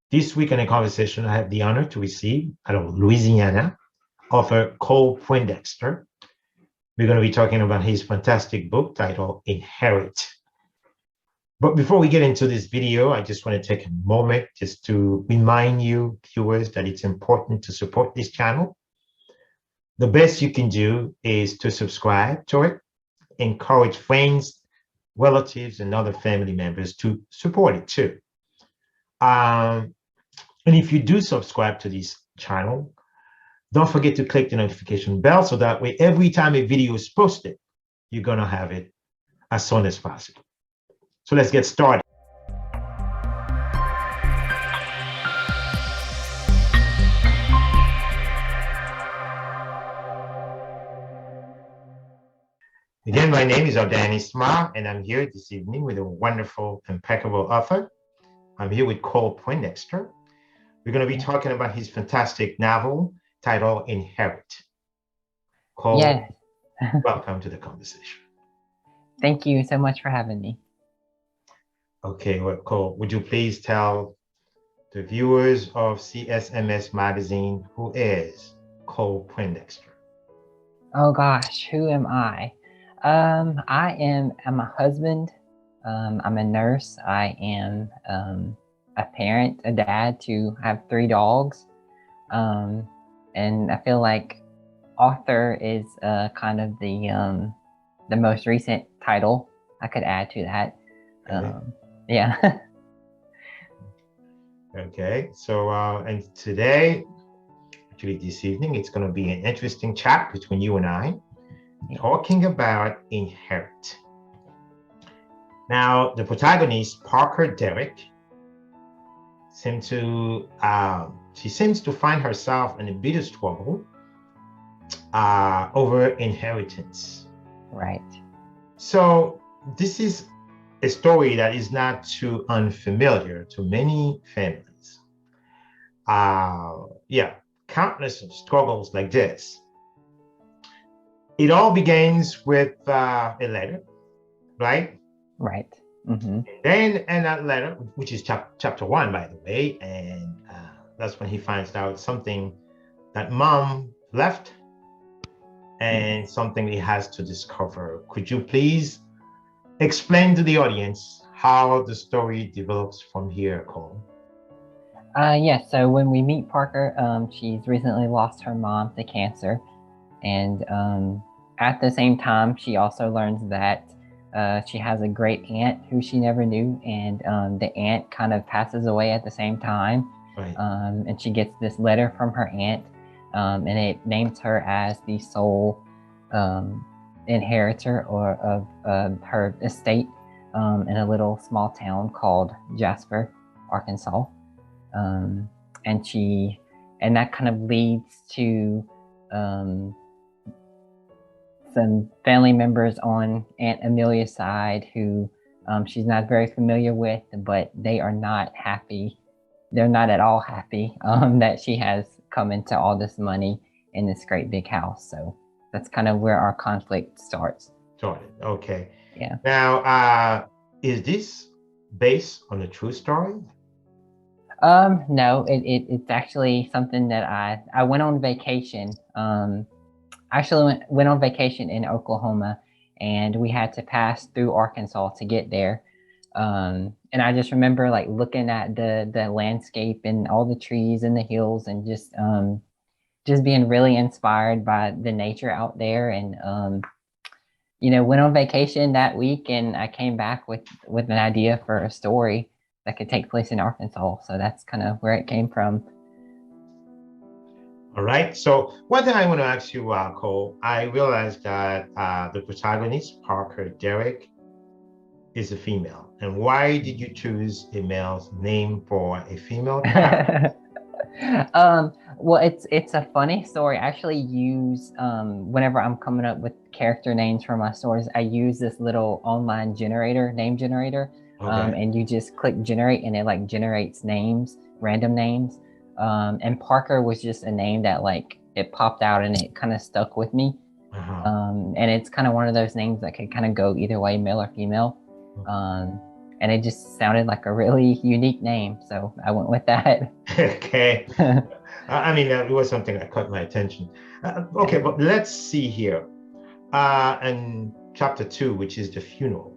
This week in a conversation, I have the honor to receive out of Louisiana, author Cole Poindexter. We're going to be talking about his fantastic book titled Inherit. But before we get into this video, I just want to take a moment just to remind you, viewers, that it's important to support this channel. The best you can do is to subscribe to it, encourage friends, relatives, and other family members to support it too. And if you do subscribe to this channel, don't forget to click the notification bell so that way every time a video is posted, you're going to have it as soon as possible. So let's get started. Again, my name is Ardain Isma, and I'm here this evening with a wonderful, impeccable author. I'm here with Cole Poindexter. We're going to be talking about his fantastic novel titled Inherit. Cole, Yes. Welcome to the conversation. Thank you so much for having me. Okay, well, Cole, would you please tell the viewers of CSMS Magazine who is Cole Poindexter? Oh gosh, who am I? I'm a husband. I'm a nurse. I am a parent, a dad to have 3 dogs. And I feel like author is kind of the most recent title I could add to that. Yeah. Okay, so and today, actually this evening, it's going to be an interesting chat between you and I, talking about Inherit. Now, the protagonist, Parker Derrick, seems to find herself in a bit of struggle over inheritance. Right. So this is a story that is not too unfamiliar to many families. Countless of struggles like this. It all begins with a letter, right? Right. Mm-hmm. Then in that letter, which is chapter 1, by the way, and that's when he finds out something that mom left and something he has to discover. Could you please explain to the audience how the story develops from here, Cole? Yes, so when we meet Parker, she's recently lost her mom to cancer. And at the same time, she also learns that she has a great aunt who she never knew. And the aunt kind of passes away at the same time. Right. And she gets this letter from her aunt, and it names her as the sole inheritor of her estate in a little small town called Jasper, Arkansas. And that kind of leads to some family members on Aunt Amelia's side who she's not very familiar with, but they are not happy. They're not at all happy that she has come into all this money in this great big house. So that's kind of where our conflict starts. Okay. Yeah. Now, is this based on a true story? No, it's actually something that I went on vacation. Actually went on vacation in Oklahoma, and we had to pass through Arkansas to get there. And I just remember like looking at the landscape and all the trees and the hills, and just being really inspired by the nature out there. And went on vacation that week, and I came back with an idea for a story that could take place in Arkansas. So that's kind of where it came from. All right. So one thing I want to ask you, Cole, I realized that the protagonist, Parker Derrick, is a female. And why did you choose a male's name for a female character? Well, it's a funny story. I actually use whenever I'm coming up with character names for my stories, I use this little online name generator. Okay. And you just click generate, and it like generates names, random names. And Parker was just a name that like it popped out and it kind of stuck with me. And it's kind of one of those names that could kind of go either way, male or female. and it just sounded like a really unique name, so I went with that. Okay. I mean, it was something that caught my attention. Okay, but let's see here. In chapter 2, which is the funeral,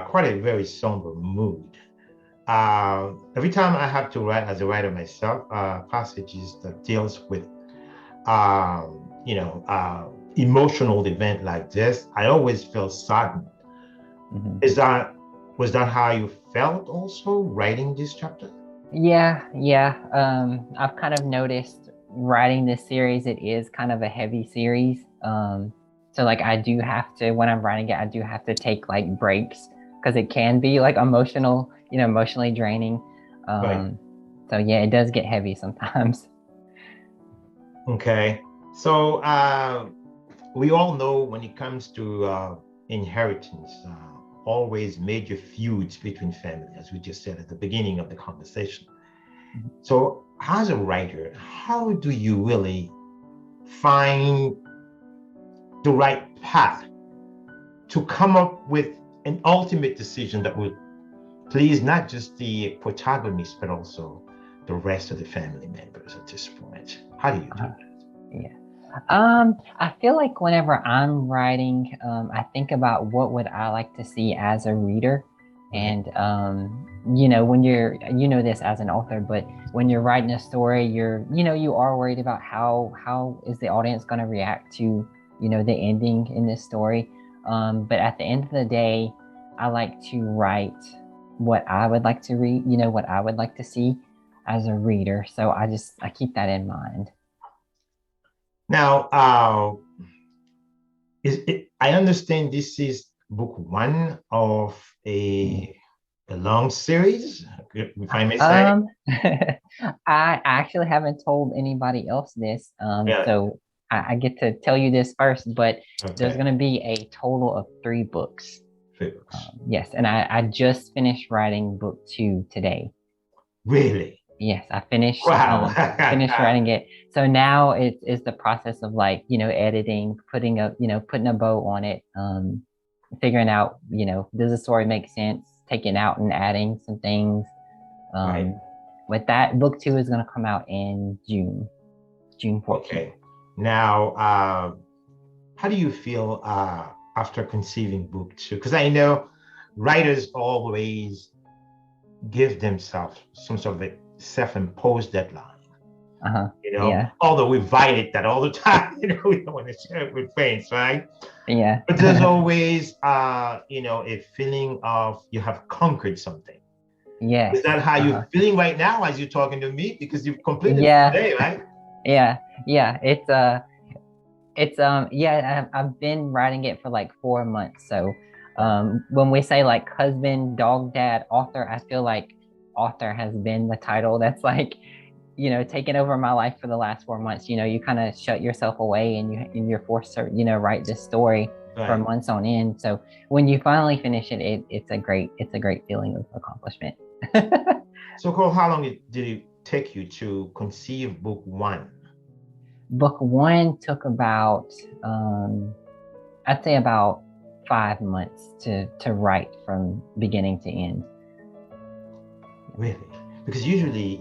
quite a very somber mood. Every time I have to write as a writer myself, passages that deals with, you know, emotional event like this, I always feel saddened. Is that was that how you felt also writing this chapter? Yeah, yeah. I've kind of noticed writing this series, it is kind of a heavy series. So like I do have to, when I'm writing it, I do have to take like breaks because it can be like emotional, emotionally draining. Right. So yeah, it does get heavy sometimes. Okay. So we all know when it comes to inheritance, always major feuds between family, as we just said at the beginning of the conversation. So, as a writer, how do you really find the right path to come up with an ultimate decision that would please not just the protagonist, but also the rest of the family members at this point? How do you do that? Yeah. I feel like whenever I'm writing, I think about what would I like to see as a reader. Right. And when you know this as an author, but when you're writing a story, you are worried about how is the audience going to react to, the ending in this story. But at the end of the day, I like to write what I would like to read, what I would like to see as a reader. So I keep that in mind. Now, I understand this is book one of a long series, if I may say. I actually haven't told anybody else this, Yeah. so I get to tell you this first, but there's Okay. going to be a total of 3 books. Books. Yes, and I just finished writing book 2 today. Really? Yes, I finished Wow. finished writing it. So now it's the process of like, editing, putting a bow on it, figuring out, does the story make sense, taking out and adding some things. Right. With that, book 2 is going to come out in June 14th. Okay. Now, how do you feel after conceiving book two? Because I know writers always give themselves some sort of a self-imposed deadline. Uh-huh. You know, Yeah. although we violate that all the time, we don't want to share it with friends, right? Yeah. But there's always, a feeling of you have conquered something. Yes. Is that how Uh-huh. you're feeling right now as you're talking to me? Because you've completed it Yeah. today, right? Yeah. Yeah. Yeah, I've been writing it for like 4 months. So when we say like husband, dog, dad, author, I feel like author has been the title that's like, taken over my life for the last 4 months. You kind of shut yourself away and you're forced to, write this story for Right. months on end. So when you finally finish it, it's a great feeling of accomplishment. So, Cole, how long did it take you to conceive book one? Book 1 took about I'd say about 5 months to write from beginning to end. Really? Because usually,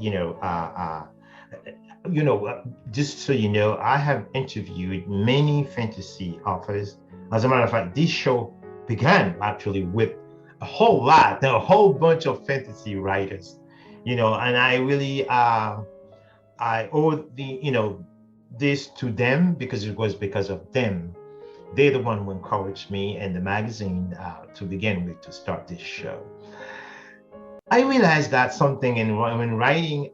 just so you know, I have interviewed many fantasy authors. As a matter of fact, this show began actually with a whole bunch of fantasy writers, and I really, I owe this to them because it was because of them. They're the one who encouraged me and the magazine to begin with to start this show. I realized that something when writing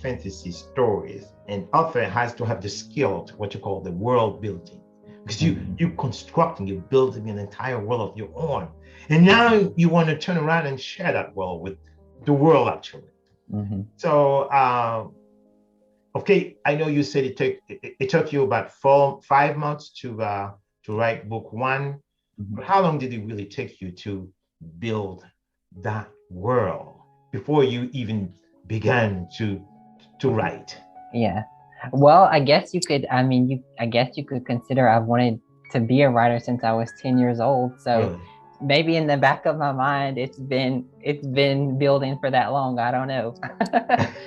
fantasy stories, an author has to have the skill to what you call the world building, because you constructing, you're building an entire world of your own, and now you want to turn around and share that world with the world actually. Mm-hmm. So, okay, I know you said it took you about 5 months to write book one, Mm-hmm. but how long did it really take you to build that world before you even began to write? Yeah. Well, I guess you could, I guess you could consider I've wanted to be a writer since I was 10 years old. So Really? maybe in the back of my mind, it's been building for that long. I don't know.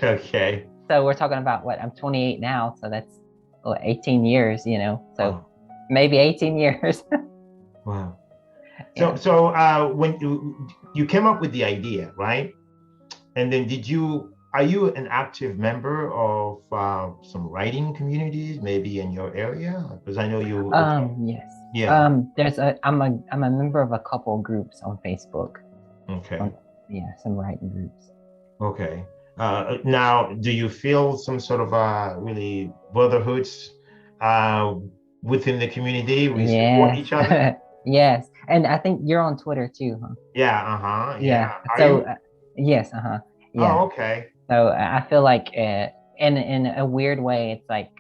Okay. So we're talking about what? I'm 28 now, so that's what, 18 years, So Wow. maybe 18 years. Wow. So, Yeah. when you came up with the idea, right? And then are you an active member of some writing communities, maybe in your area? Because I know you, Yes. yeah, I'm a member of a couple groups on Facebook. okay, On, yeah, some writing groups. okay. Now, do you feel some sort of really brotherhoods uh, within the community? We support Yes. each other? Yes. And I think you're on Twitter too, huh? Yeah, uh-huh, Yeah. yeah. Are So, you? yes, uh-huh. Yeah. Oh, okay. So I feel like in a weird way, it's like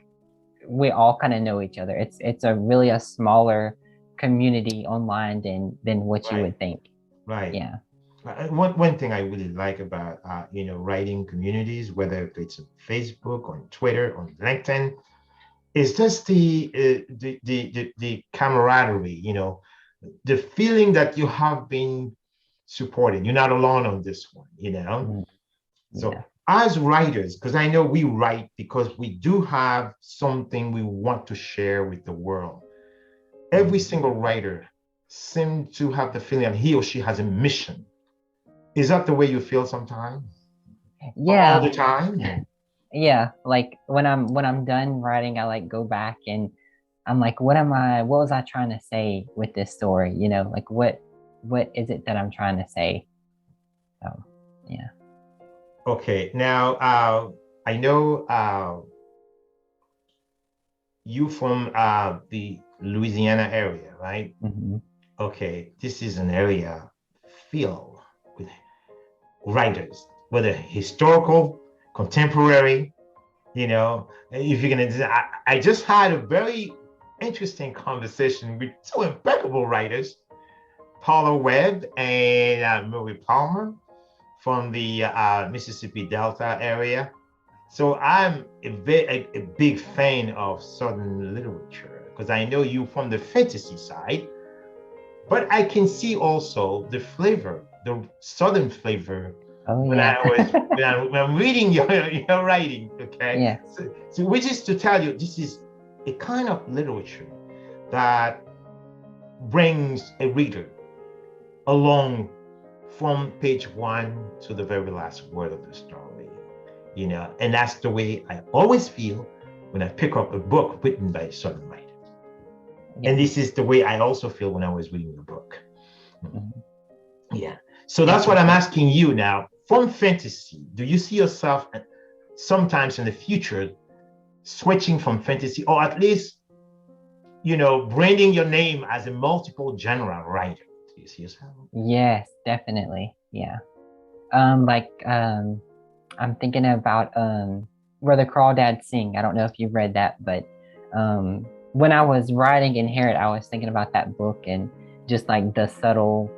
we all kind of know each other. It's a really a smaller community online than what you Right, would think. right. Yeah. One thing I really like about writing communities, whether it's on Facebook, on Twitter, on LinkedIn, is just the camaraderie. The feeling that you have been supported. You're not alone on this one. Mm, So yeah. as writers, because I know we write because we do have something we want to share with the world. Every Mm. single writer seems to have the feeling that he or she has a mission. Is that the way you feel sometimes? All the Yeah. time? Or- Yeah. Like when I'm done writing, I like go back and I'm like, what was I trying to say with this story? Like what is it that I'm trying to say? So yeah. Okay, now I know you from the Louisiana area, right? Hmm. Okay, this is an area filled with writers, whether historical, contemporary, if you're gonna, I just had a very interesting conversation with two impeccable writers, Paula Webb and Murray Palmer from the Mississippi Delta area. So I'm a big fan of Southern literature because I know you from the fantasy side, but I can see also the flavor, the Southern flavor Oh when yeah. when I'm reading your writing. Okay, Yes. so which is to tell you this is a kind of literature that brings a reader along from page one to the very last word of the story. And that's the way I always feel when I pick up a book written by a Southern writer. And Yeah. this is the way I also feel when I was reading the book. Mhm. Yeah. So Yeah, that's for what I'm sure. asking you now. From fantasy, do you see yourself sometimes in the future switching from fantasy, or at least, branding your name as a multiple genre writer? Do you see yourself? Yes, definitely. Yeah. Like I'm thinking about Where the Crawdads Sing. I don't know if you've read that, but when I was writing Inherit, I was thinking about that book and just like the subtle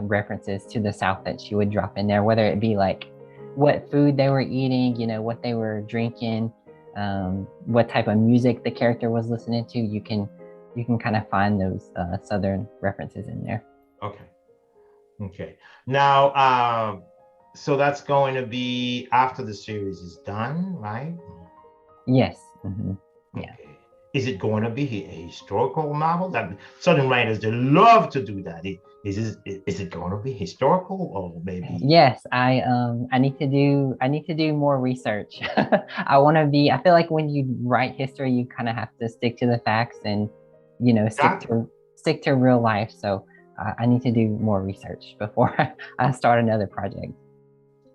references to the South that she would drop in there, whether it be like what food they were eating, what they were drinking, what type of music the character was listening to. You can kind of find those Southern references in there. Okay. Okay. Now, so that's going to be after the series is done, right? Yes. Hmm. Yeah. Okay. Is it going to be a historical novel? That Southern writers they love to do that. Is it going to be historical or maybe Yes, I need to do more research. I feel like when you write history, you kind of have to stick to the facts and stick that? to real life. So I need to do more research before I start another project.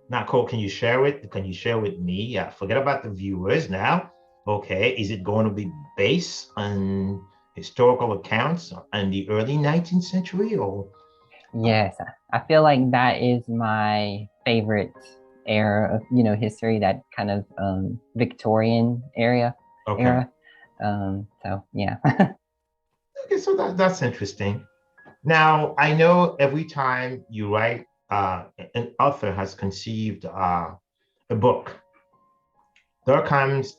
Now, Cole, can you share it? Can you share with me? Forget about the viewers now. Okay. Is it going to be based on historical accounts in the early 19th century or? Yes, I feel like that is my favorite era of history, that kind of Victorian Okay. era. So yeah. Okay, so that's interesting. Now, I know every time you write, an author has conceived a book, there comes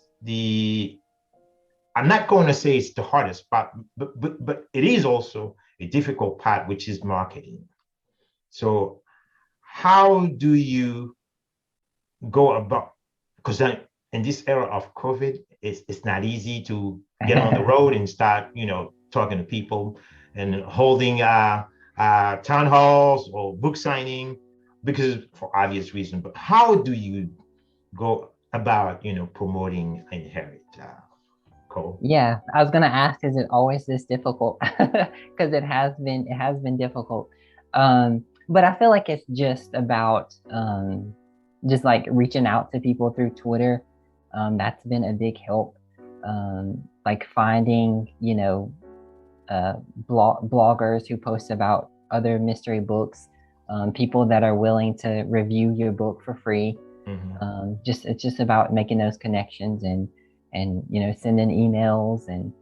I'm not going to say it's the hardest part, but it is also a difficult part, which is marketing. So how do you go about, because in this era of COVID, it's not easy to get on the road and start, talking to people and holding town halls or book signing, because for obvious reasons. But how do you go about, promoting Inherit, Cole? Yeah, I was gonna ask, is it always this difficult? Because it has been difficult. But I feel like it's just about just like reaching out to people through Twitter. That's been a big help. Like finding, bloggers who post about other mystery books, people that are willing to review your book for free. It's just about making those connections and sending emails, and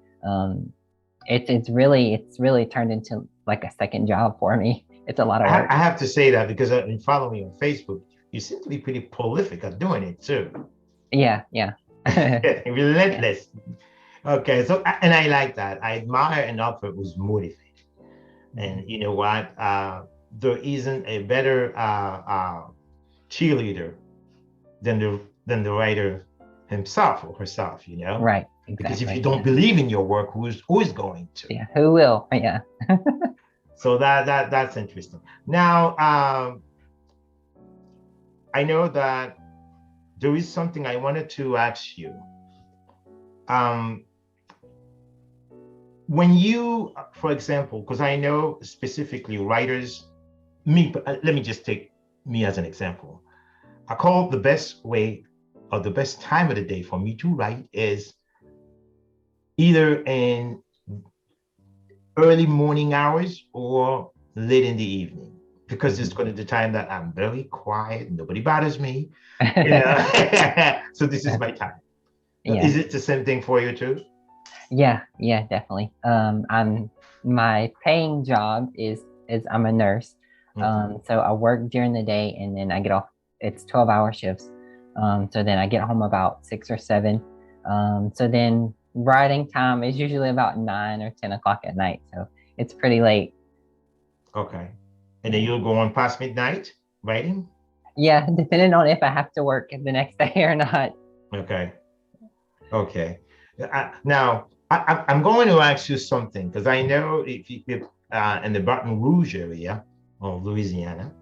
it's really turned into like a second job for me. It's a lot of work. I have to say that because I've been following you on Facebook. You seem to be pretty prolific at doing it too. Yeah. Relentless. Okay, so and I like that. I admire an author who's motivated. And you know what? There isn't a better cheerleader than the writer himself or herself. Right, Because if exactly. you don't believe in your work, who's going to? Yeah, who will? Yeah. So that's interesting. Now, I know that there is something I wanted to ask you. When you, for example, because I know specifically writers, let me just take me as an example. I call the best way or the best time of the day for me to write is either in early morning hours or late in the evening, because it's going to be the time that I'm very quiet, nobody bothers me. So this is my time. Yeah. Is it the same thing for you too? Yeah, definitely. My paying job is I'm a nurse. So I work during the day and then I get off. It's 12-hour shifts. So then I get home about 6 or 7. So then writing time is usually about 9 or 10 o'clock at night. So it's pretty late. Okay. And then you'll go on past midnight writing? Yeah, depending on if I have to work the next day or not. Okay. Now, I'm going to ask you something, because I know if in the Baton Rouge area of Louisiana,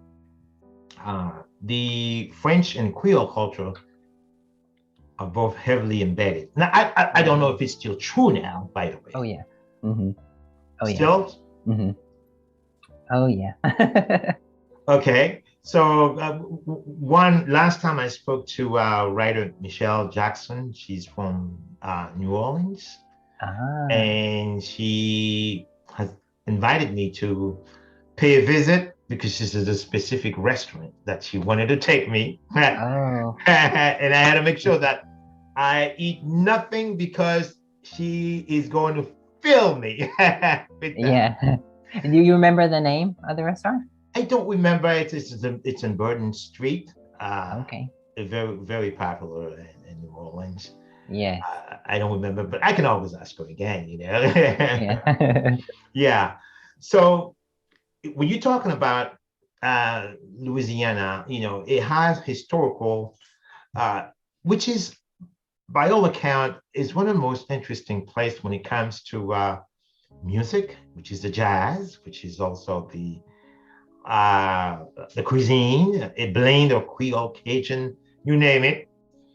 the French and Creole culture are both heavily embedded. Now, I don't know if it's still true now, by the way. Oh yeah. Mm-hmm. Oh yeah. Still? Mm-hmm. Oh yeah. Okay. So last time I spoke to writer Michelle Jackson. She's from New Orleans. And she has invited me to pay a visit because this is a specific restaurant that she wanted to take me. Oh. And I had to make sure that I eat nothing because she is going to film me. Yeah. Do you remember the name of the restaurant? I don't remember. It's in Burton Street. Okay. Very, very popular in New Orleans. Yeah. I don't remember, but I can always ask her again, Yeah. Yeah. So when you're talking about Louisiana, it has historical, which is, by all account, is one of the most interesting places when it comes to music, which is the jazz, which is also the cuisine, a blend of Creole, Cajun, you name it.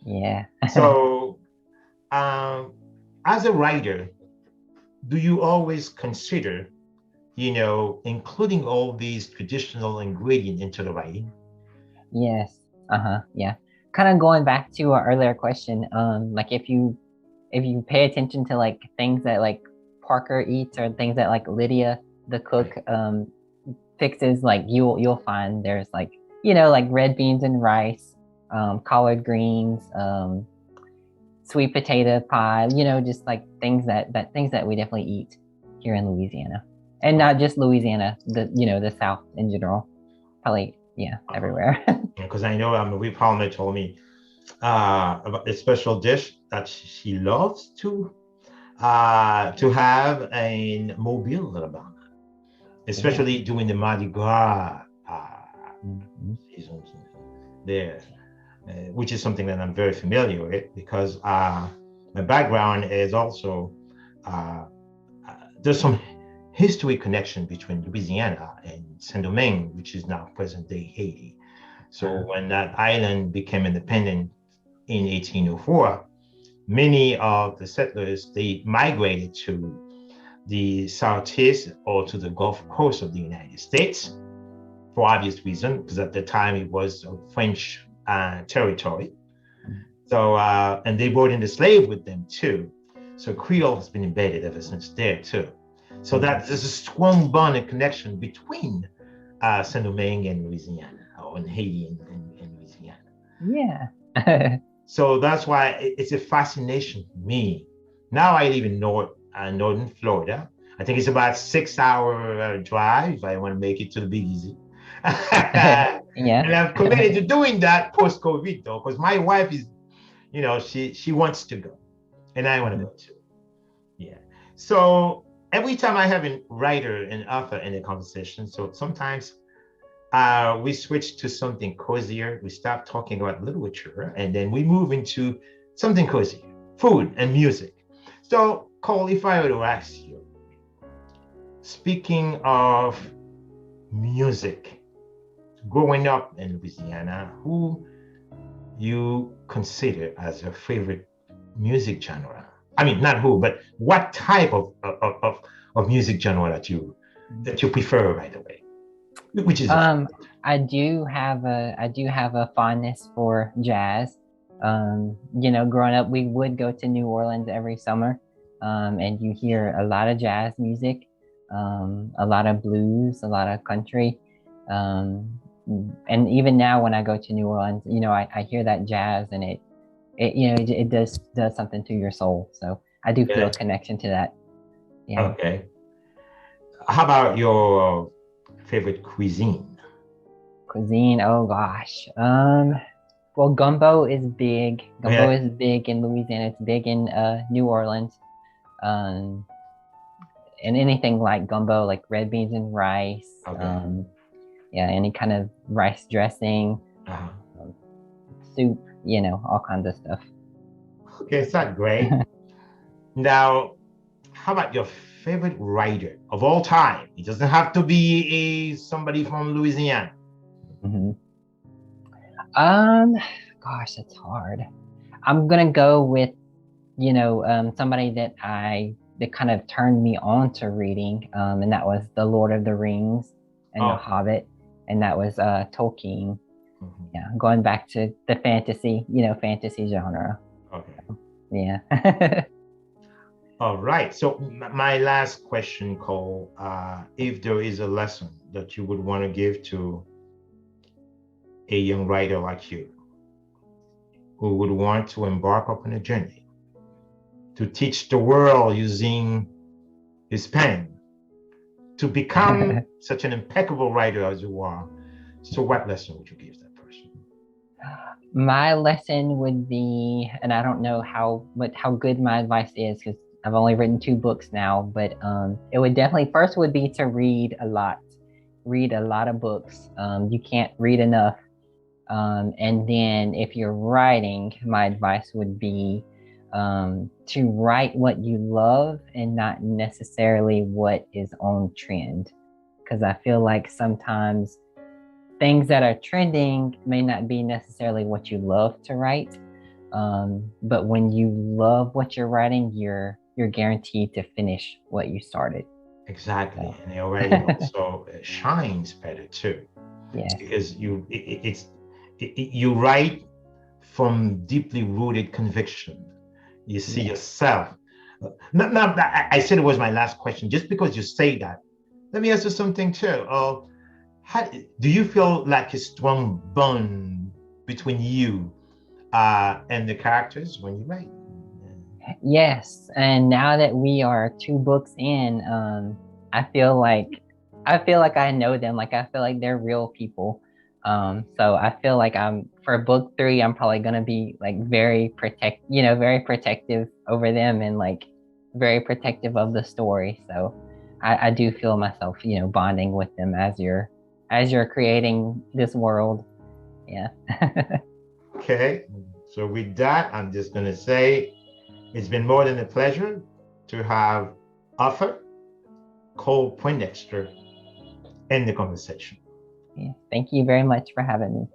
Yeah. So, as a writer, do you always consider, including all these traditional ingredients into the writing? Yes. Yeah. Kind of going back to our earlier question, like if you pay attention to like things that like Parker eats or things that like Lydia, the cook, fixes, like you'll find there's like like red beans and rice, collard greens, sweet potato pie, just like things that we definitely eat here in Louisiana, and not just Louisiana, the South in general, probably everywhere. Because I know Marie Palmer told me about a special dish that she loves to have in Mobile, Alabama. especially during the Mardi Gras Mhm. seasons there, which is something that I'm very familiar with because my background is also there's some history connection between Louisiana and Saint Domingue, which is now present day Haiti. So when that island became independent in 1804, many of the settlers they migrated to the southeast or to the Gulf Coast of the United States for obvious reasons, because at the time it was a French territory. So and they brought in the slave with them too. So Creole has been embedded ever since there too. So that there's a strong bond and connection between Saint Domingue and Louisiana, or in Haiti and Louisiana. Yeah. So that's why it's a fascination for me. Now I live in northern Florida. I think it's about 6 hour drive if I want to make it to the Big Easy. Yeah. And I've committed to doing that post COVID though, because my wife is, she wants to go, and I want to go too. Yeah. So every time I have a writer and author in a conversation, so sometimes we switch to something cozier. We stop talking about literature, and then we move into something cozier, food and music. So, Cole, if I were to ask you, speaking of music, growing up in Louisiana, who you consider as your favorite music genre? I mean, not who, but what type of music genre that you prefer right away? Which is I do have a fondness for jazz. Growing up, we would go to New Orleans every summer, and you hear a lot of jazz music, a lot of blues, a lot of country. And even now, when I go to New Orleans, I hear that jazz, and it does something to your soul. So I do feel yeah. a connection to that. Yeah. Okay. How about your favorite cuisine? Cuisine, oh gosh. Well, gumbo is big. Gumbo Yeah. is big in Louisiana. It's big in New Orleans. Um, and anything like gumbo, like red beans and rice. Okay. Yeah, any kind of rice dressing, Uh-huh. um, soup, all kinds of stuff. Okay, it's not great. Now, how about your favorite writer of all time? It doesn't have to be somebody from Louisiana. hmm Um, Gosh, that's hard. I'm gonna go with somebody that kind of turned me on to reading, and that was The Lord of the Rings and The Oh. Hobbit, and that was Tolkien. Mhm. Yeah, going back to the fantasy genre. Okay. Yeah. All right. So my last question, Cole, if there is a lesson that you would want to give to a young writer like you who would want to embark upon a journey to teach the world using his pen to become such an impeccable writer as you are, so what lesson would you give that person? My lesson would be, and I don't know how good my advice is because I've only written 2 books now, but it would definitely first would be to read a lot of books. You can't read enough. And then if you're writing, my advice would be to write what you love and not necessarily what is on trend. Because I feel like sometimes things that are trending may not be necessarily what you love to write. But when you love what you're writing, you're guaranteed to finish what you started. Exactly, So and your writing also shines better too, yes. because you write from deeply rooted conviction. You see Yeah. yourself. Not that I said it was my last question. Just because you say that, let me ask you something too. How do you feel like a strong bond between you and the characters when you write? Yes, and now that we are 2 books in, I feel like I know them. Like I feel like they're real people. So I feel like I'm for book 3, I'm probably gonna be like very protective over them and like very protective of the story. So I do feel myself, bonding with them as you're creating this world. Yeah. Okay. So with that, I'm just going to say it's been more than a pleasure to have author Cole Poindexter in the conversation. Yeah. Thank you very much for having me.